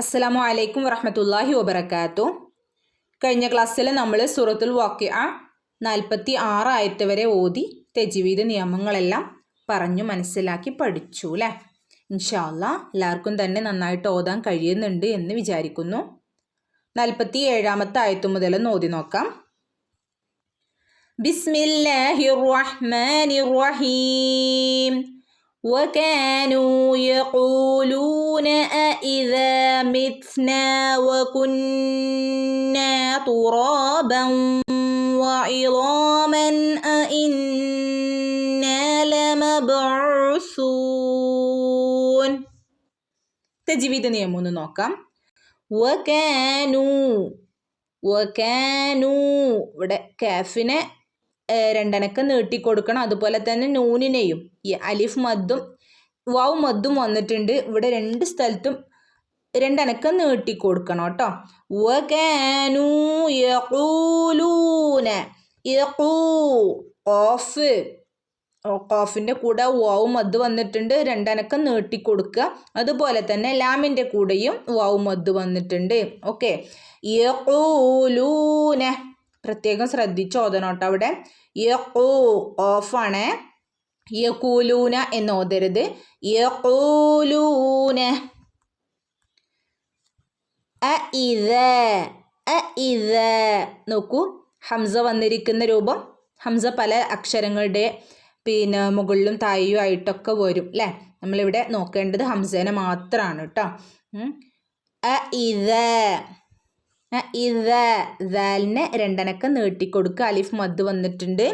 അസ്സലാമു അലൈക്കും വറഹ്മത്തുള്ളാഹി വബറകാതുഹു. കഴിഞ്ഞ ക്ലാസ്സിൽ നമ്മൾ സൂറത്തുൽ വാഖിഅ 46 ആയത്ത് വരെ ഓതി തജ്വീദ് നിയമങ്ങളെല്ലാം പറഞ്ഞു മനസ്സിലാക്കി പഠിച്ചു അല്ലേ. ഇൻഷാ അല്ലാഹ് എല്ലാവർക്കും തന്നെ നന്നായിട്ട് ഓതാൻ കഴിയുന്നുണ്ട് എന്ന് വിചാരിക്കുന്നു. 47ാമത്തെ ആയത്ത് മുതൽ ഓതി നോക്കാം. ബിസ്മില്ലാഹിർ റഹ്മാനിർ റഹീം. وكانوا يقولون أإذا متنا وكنا ترابا وعظاما أإنا لمبعوثون. തജ്വീദ് നിയമം ഒന്ന് നോക്കാം. വകാനു ഇവിടെ കാഫിനെ രണ്ടനക്ക് നീട്ടിക്കൊടുക്കണം. അതുപോലെ തന്നെ നൂനിനെയും ഈ അലിഫ് മദ്ദും വാവ് മദ്ദും വന്നിട്ടുണ്ട്. ഇവിടെ രണ്ട് സ്ഥലത്തും രണ്ടനക്ക് നീട്ടിക്കൊടുക്കണം കേട്ടോ. വകാനു യഖൂലൂന ഖാഫിൻ്റെ കൂടെ വാവ് മദ്ദ് വന്നിട്ടുണ്ട്, രണ്ടനക്കം നീട്ടിക്കൊടുക്കുക. അതുപോലെ തന്നെ ലാമിൻ്റെ കൂടെയും വാവ് മദ്ദ് വന്നിട്ടുണ്ട്. ഓക്കെ, യഖൂലൂന പ്രത്യേകം ശ്രദ്ധിച്ച് ഓതണം കേട്ടോ. അവിടെ ഓഫാണ്, യഖൂലൂന എന്ന് ഓതരുത്. യഖൂലൂന. നോക്കൂ, ഹംസ വന്നിരിക്കുന്ന രൂപം. ഹംസ പല അക്ഷരങ്ങളുടെ മുകളിലും താഴെയും ആയിട്ടൊക്കെ വരും അല്ലേ. നമ്മളിവിടെ നോക്കേണ്ടത് ഹംസേനെ മാത്രമാണ് കേട്ടോ. ദാലിനെ രണ്ടനക്കം നീട്ടിക്കൊടുക്കുക. അലിഫ് മദ് വന്നിട്ടുണ്ട്.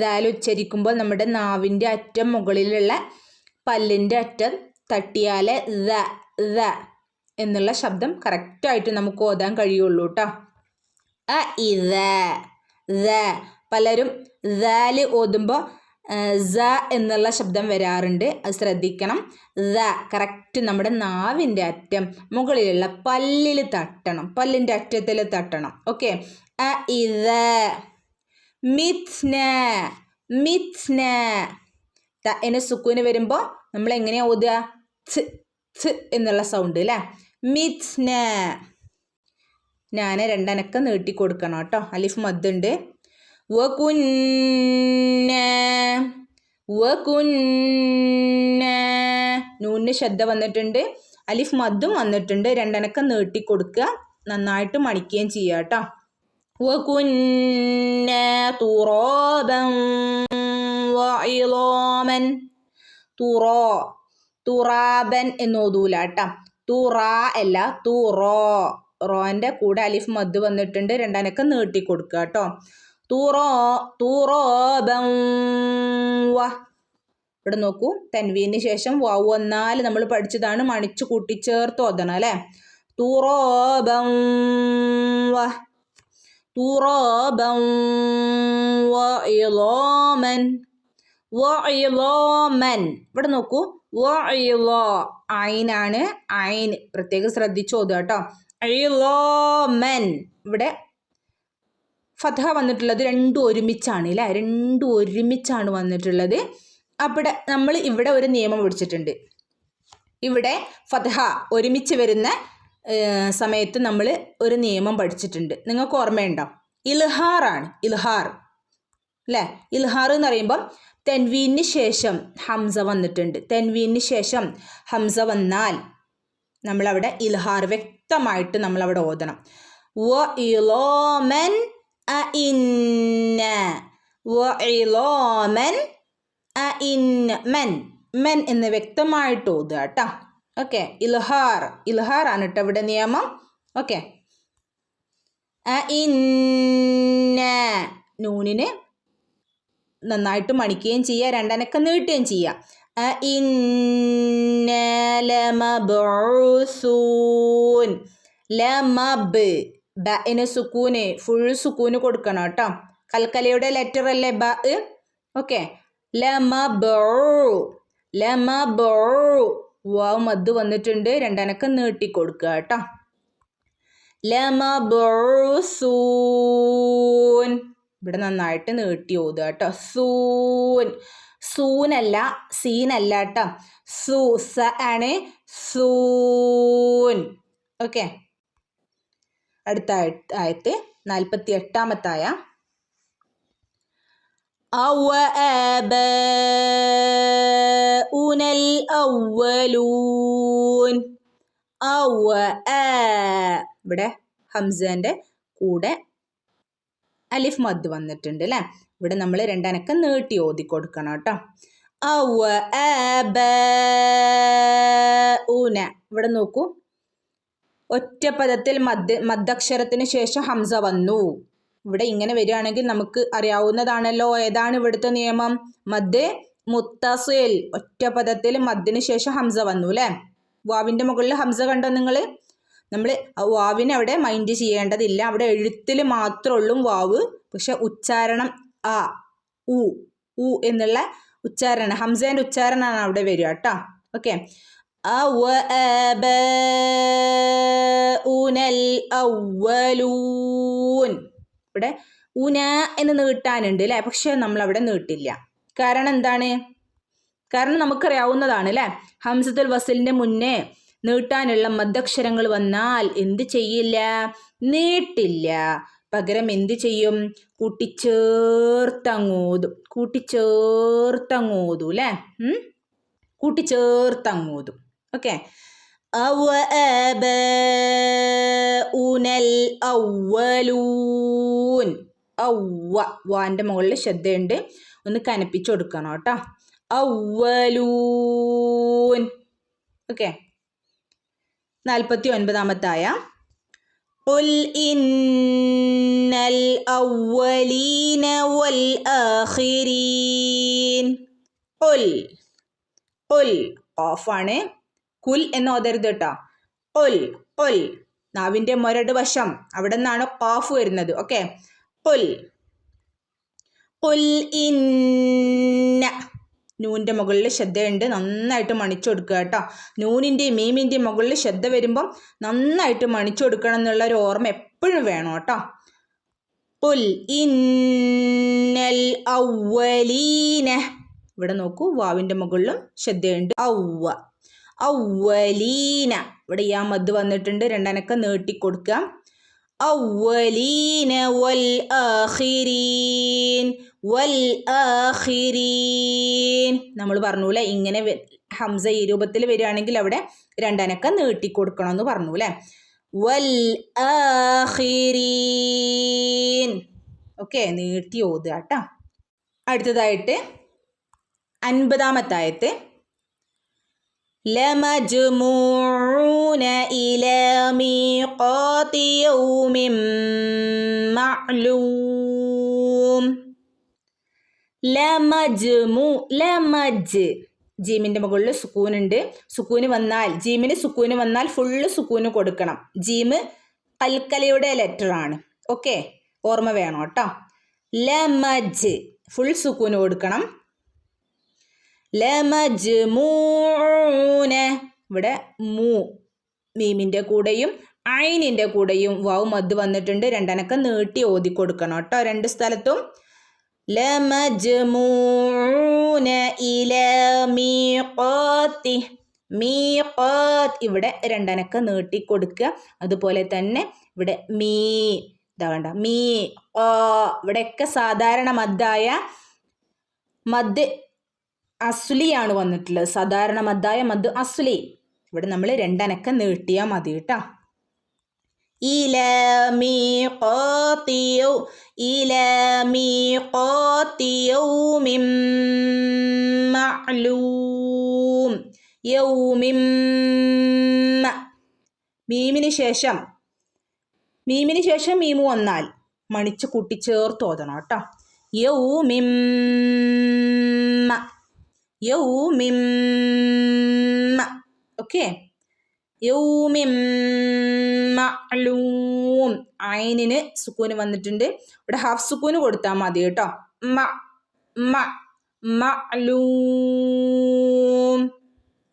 ദാൽ ഉച്ചരിക്കുമ്പോൾ നമ്മുടെ നാവിൻ്റെ അറ്റം മുകളിലുള്ള പല്ലിൻ്റെ അറ്റം തട്ടിയാൽ ദ എന്നുള്ള ശബ്ദം കറക്റ്റായിട്ട് നമുക്ക് ഓതാൻ കഴിയുള്ളൂ കേട്ടോ. പലരും ദാൽ ഓതുമ്പോൾ സ എന്നുള്ള ശബ്ദം വരാറുണ്ട്, അത് ശ്രദ്ധിക്കണം. കറക്റ്റ് നമ്മുടെ നാവിൻ്റെ അറ്റം മുകളിലുള്ള പല്ലിൽ തട്ടണം, പല്ലിൻ്റെ അറ്റത്തിൽ തട്ടണം. ഓക്കെ, മിത്ന എന്നെ സുക്കൂന് വരുമ്പോൾ നമ്മൾ എങ്ങനെയാ ഓതുക? എന്നുള്ള സൗണ്ട് അല്ലേ. മിത്ന. ഞാൻ രണ്ടനക്കം നീട്ടിക്കൊടുക്കണം കേട്ടോ. അലിഫ് മദ്ദുണ്ട്. നൂന് ശബ്ദ വന്നിട്ടുണ്ട്, അലിഫ് മദ്ദും വന്നിട്ടുണ്ട്. രണ്ടനക്കം നീട്ടിക്കൊടുക്കുക, നന്നായിട്ട് മണിക്കുകയും ചെയ്യുക കേട്ടോ. തുറാബൻ എന്ന് ഓതൂല കേട്ടോ. തുറാ അല്ല, റോന്റെ കൂടെ അലിഫ് മദ് വന്നിട്ടുണ്ട്, രണ്ടനക്കം നീട്ടിക്കൊടുക്കുക കേട്ടോ. ഇവിടെ നോക്കൂ, തൻവീന് ശേഷം വാവ് വന്നാൽ നമ്മൾ പഠിച്ചതാണ്, മണിച്ചു കൂട്ടിച്ചേർത്ത് ഓതണം അല്ലേ. ഇവിടെ നോക്കൂ, ഐനാണ്, ഐൻ പ്രത്യേകം ശ്രദ്ധിച്ചു ഓതുക കേട്ടോ. ഇവിടെ ഫത്ഹ വന്നിട്ടുള്ളത് രണ്ടും ഒരുമിച്ചാണ് അല്ലേ, രണ്ടും ഒരുമിച്ചാണ് വന്നിട്ടുള്ളത്. അവിടെ നമ്മൾ ഇവിടെ ഒരു നിയമം പഠിച്ചിട്ടുണ്ട്. ഇവിടെ ഫത്ഹ ഒരുമിച്ച് വരുന്ന സമയത്ത് നമ്മൾ ഒരു നിയമം പഠിച്ചിട്ടുണ്ട്, നിങ്ങൾക്ക് ഓർമ്മയുണ്ടോ? ഇൽഹാറാണ്, ഇൽഹാർ അല്ലേ. ഇൽഹാർ എന്ന് പറയുമ്പം തൻവീന് ശേഷം ഹംസ വന്നിട്ടുണ്ട്. തൻവീന് ശേഷം ഹംസ വന്നാൽ നമ്മളവിടെ ഇൽഹാർ വ്യക്തമായിട്ട് നമ്മളവിടെ ഓതണം. മെൻ എന്ന് വ്യക്തമായിട്ട് ഓതുക കേട്ടോ. ഓക്കെ, ഇൽഹാർ ആണ് കേട്ടോ ഇവിടെ നിയമം. ഓക്കെ, നൂനിന് നന്നായിട്ട് മണിക്കുകയും ചെയ്യുക, രണ്ടനക്കം നീട്ടുകയും ചെയ്യുക. ബിന് സുക്കൂന്, ഫുൾ സുക്കൂന് കൊടുക്കണം കേട്ടോ. കൽക്കലയുടെ ലെറ്റർ അല്ലേ ബ. ഓക്കെ, വാവ് മദ് വന്നിട്ടുണ്ട്, രണ്ടനക്കം നീട്ടിക്കൊടുക്കുക കേട്ടോ. ഇവിടെ നന്നായിട്ട് നീട്ടി ഓതുക കേട്ടോ. സൂനല്ല, സീനല്ല കേട്ടോ. സ ആണ്, സൂൻ. ഓക്കെ, അടുത്ത ആയത്ത് 48-ാമത്തായ. അവഅബഉനൽ അവ്വലൂൻ. ഇവിടെ ഹംസന്റെ കൂടെ അലിഫ് മദ് വന്നിട്ടുണ്ട് അല്ലേ. ഇവിടെ നമ്മൾ രണ്ടനക്കം നീട്ടി ഓതി കൊടുക്കണം കേട്ടോ. അവഅബഉന. ഇവിടെ നോക്കൂ, ഒറ്റ പദത്തിൽ മദ്ദക്ഷരത്തിന് ശേഷം ഹംസ വന്നു. ഇവിടെ ഇങ്ങനെ വരികയാണെങ്കിൽ നമുക്ക് അറിയാവുന്നതാണല്ലോ ഏതാണ് ഇവിടുത്തെ നിയമം. മദ് മുത്തസിൽ, ഒറ്റ പദത്തിൽ മദ്ദിന് ശേഷം ഹംസ വന്നു അല്ലേ. വാവിൻ്റെ മുകളിൽ ഹംസ കണ്ടോ നിങ്ങൾ? നമ്മൾ വാവിനെ അവിടെ മൈൻഡ് ചെയ്യേണ്ടതില്ല, അവിടെ എഴുത്തിൽ മാത്രമേ ഉള്ളൂ വാവ്. പക്ഷെ ഉച്ചാരണം ആ ഉ ഉ എന്നുള്ള ഉച്ചാരണം, ഹംസേൻ്റെ ഉച്ചാരണമാണ് അവിടെ വരിക കേട്ടോ. ഓക്കെ, അവഅബഉനൽ അവ്വലൂൻ. ഇവിടെ ഉന എന്ന് നീട്ടാനുണ്ട് അല്ലേ, പക്ഷെ നമ്മളവിടെ നീട്ടില്ല. കാരണം എന്താണ്? കാരണം നമുക്കറിയാവുന്നതാണ് അല്ലേ, ഹംസത്തുൽ വസലിൻ്റെ മുന്നേ നീട്ടാനുള്ള മദ്ദക്ഷരങ്ങൾ വന്നാൽ എന്ത് ചെയ്യില്ല? നീട്ടില്ല. പകരം എന്ത് ചെയ്യും? കൂട്ടിച്ചേർത്തങ്ങോതും. കൂട്ടിച്ചേർത്തങ്ങോതും അല്ലേ, കൂട്ടിച്ചേർത്തങ്ങോതും. ഓക്കെ, അവഅബഉനൽ അവ്വലൂൻ. വാന്റെ മുകളിൽ ശ്രദ്ധയുണ്ട്, ഒന്ന് കനപ്പിച്ചു കൊടുക്കണം കേട്ടോ. അവ്വലൂൻ. ഓക്കെ, 49-ാമത്തായ. ഖുൽ ഇന്നൽ അവ്വലീന വൽ ആഖിരീൻ. ഖുൽ, ഖുൽ ഖാഫാണ്, കുൽ എന്ന് ഓതരുത് കേട്ടോ. ഖുൽ, ഖുൽ നാവിൻ്റെ മുരട് വശം, അവിടെ നിന്നാണ് ഖാഫ് വരുന്നത്. ഓക്കെ, ഖുൽ, ഖുൽ ഇന്ന. നൂൻ്റെ മുകളിൽ ശ്രദ്ധയുണ്ട്, നന്നായിട്ട് മണിച്ചു കൊടുക്കുക കേട്ടോ. നൂനിൻ്റെയും മീമിൻ്റെയും മുകളിൽ ശ്രദ്ധ വരുമ്പം നന്നായിട്ട് മണിച്ചു കൊടുക്കണം എന്നുള്ള ഒരു ഓർമ്മ എപ്പോഴും വേണം കേട്ടോ. ഖുൽ ഇന്നൽ അവ്വലീന. ഇവിടെ നോക്കൂ, വാവിൻ്റെ മുകളിലും ശ്രദ്ധയുണ്ട്. അവ്വലീന. ഇവിടെ യാ മദ് വന്നിട്ടുണ്ട്, രണ്ടനക്കം നീട്ടിക്കൊടുക്കുക. അവ്വലീന വൽ ആഖിരീൻ. വൽ ആഖിരീൻ നമ്മൾ പറഞ്ഞൂല്ലേ, ഇങ്ങനെ ഹംസ ഈ രൂപത്തിൽ വരികയാണെങ്കിൽ അവിടെ രണ്ടനക്കം നീട്ടിക്കൊടുക്കണമെന്ന് പറഞ്ഞു അല്ലേ. വൽ ആഖിരീൻ. ഓക്കെ, നീട്ടി ഓതുക കേട്ടോ. അടുത്തതായിട്ട് 50-ാമത്തെ ആയത്ത്. ലമജ്മൂഊന ഇലാ മീഖാതി യൗമിൻ മഅ്ലൂം. ലമജ്, ജീമിൻ്റെ മുകളിൽ സുക്കൂനുണ്ട്. സുക്കൂന് വന്നാൽ, ജീമിന് സുക്കൂന് വന്നാൽ ഫുള്ള് സുക്കൂന് കൊടുക്കണം. ജീമ് കൽക്കലയുടെ ലെറ്ററാണ്. ഓക്കെ, ഓർമ്മ വേണം കേട്ടോ. ലമജ് ഫുൾ സുക്കൂന് കൊടുക്കണം. ലമജ്മൂഊന. ഇവിടെ മീമിൻ്റെ കൂടെയും ഐനിൻ്റെ കൂടെയും വാവ് മദ് വന്നിട്ടുണ്ട്, രണ്ടനക്കം നീട്ടി ഓതി കൊടുക്കണം കേട്ടോ രണ്ട് സ്ഥലത്തും. ലമജ്മൂഊന ഇലാ മീഖാതി. മീഖാത്ത് ഇവിടെ രണ്ടനക്കം നീട്ടി കൊടുക്കുക. അതുപോലെ തന്നെ ഇവിടെ ഇതാ വേണ്ട, ഇവിടെയൊക്കെ സാധാരണ മദ്ദായ മദ് അസ്ലിയാണ് വന്നിട്ടുള്ളത്. സാധാരണ മദ്ദായ മദ് അസ്ലി. ഇവിടെ നമ്മൾ രണ്ടനക്കം നീട്ടിയാൽ മതി കേട്ടോ. ഇലാ മീഖാതി യൗമിൻ മഅ്ലൂം. യൗമിൻ. മീമിന് ശേഷം മീമു വന്നാൽ മണിച്ച് കൂട്ടിച്ചേർത്ത് ഓതണം കേട്ടോ. യൗമിൻ യൗമിൻ. ഓക്കെ, യൗമിൻ മഅ്ലൂം. ഐനിന് സുക്കൂന് വന്നിട്ടുണ്ട്, ഇവിടെ ഹാഫ് സുക്കൂന് കൊടുത്താൽ മതി കേട്ടോ. മഅ്ലൂം.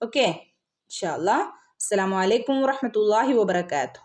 ഓക്കെ, ഇൻഷാ അല്ലാഹ്. അസ്സലാമു അലൈക്കും വറഹ്മത്തുള്ളാഹി വബറകാതുഹു.